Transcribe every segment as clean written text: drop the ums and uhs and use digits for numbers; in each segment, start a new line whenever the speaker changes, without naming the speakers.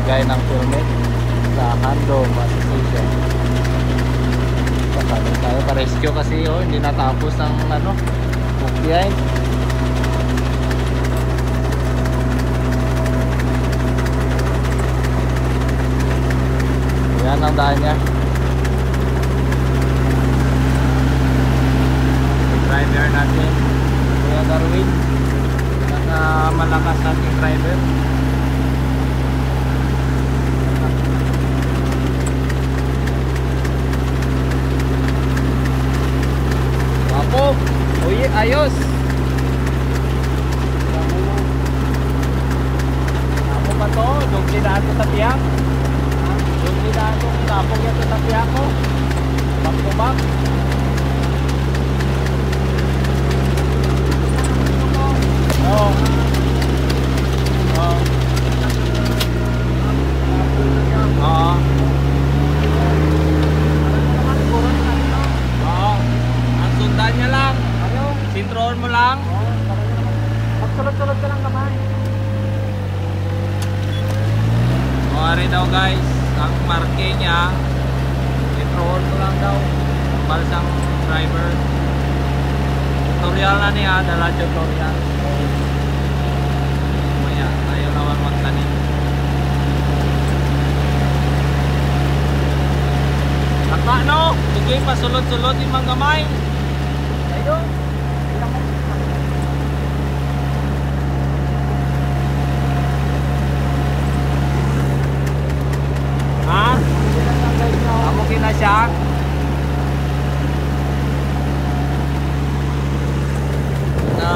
magbigay ng permit sa Handong Association. Pasalit tayo pa-rescue kasi hindi natapos ang ano, behind. Yan ang daan niya. Driver natin, Kuya Darwin, malakas nating driver. Apo, uy, ayos. Ako pa to, doon sinado sa tiyak. Doon sinado, tapong yan sa tiyak ko. Back to back. Oh. Oh. Oo. Oo. Ang sundan niya lang. Sintroon mo lang.
Magsulot-sulot ka lang kamay.
Mawari daw guys, ang marke niya, sintroon mo lang daw. Balsang driver. Tutorial na niya, dala tutorial. Maya, tayo naman magtanim. Taka no, sige pasulot-sulot yung mga gamay.
Ayun.
Ha? Amukin na siya. Na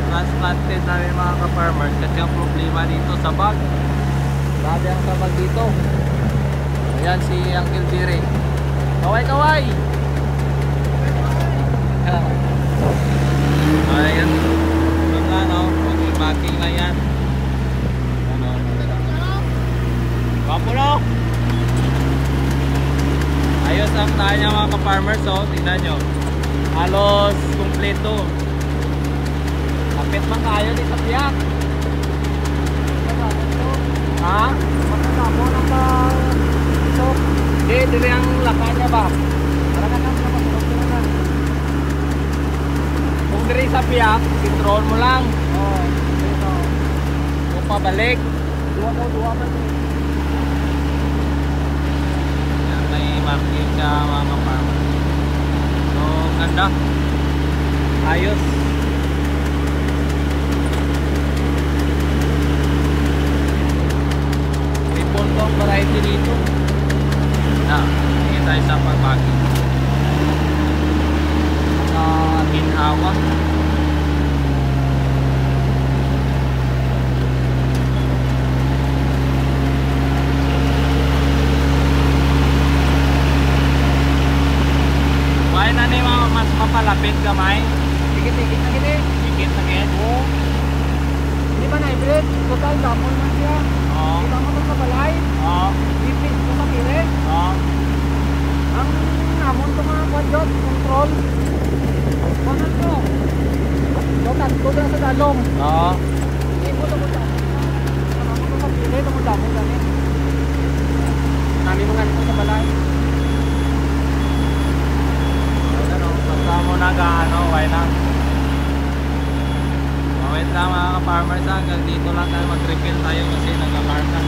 transplanted namin mga ka-farmers kasi ang problema dito sa bag. Sabi ang sabag dito. Ayan si Uncle Dire. Kaway-kaway! Ayan. Ito na no, pag-backing na yan. Ano? Wapo no? Ayos ang tayo niya mga ka-farmers oh. Tingnan nyo. Halos kumpleto. Kapit man kayo di sa tiyak. Ha?
Magkakamo ng so,
Di, dili ang laka niya ba?
talaga na magsulot ka na.
Kung diri sa piyak, control mo lang.
Oo. Dito.
Kung pabalik.
Duwa ba ito?
Yan, may market siya mga ka-farmer. So, ganda. Ayos. May pondong variety dito. Tingin tayo sa pag-packing. Ginhawa. Kaya na ni mas mapalapit gamay.
Tikit-tikit na gini.
Sikit na git.
Oo. Hindi ba na-hybrid? Total, damon man siya.
Oo.
Kita mo ito sa balay.
Oo.
Ipit ko sa kire.
Oo.
Ang namon ko mga kwadjot, control. Ano to? Total, ko na sa dalom.
Oo.
Hindi mo ito mo damon. Namon ko sa kire, ito mo damon gani. Nami mo nga nito sa balay.
Ano, basta mo na gaano, why not? Wait lang mga ka-farmers, hanggang dito lang tayo mag-refill tayo kasi nag-alarm na.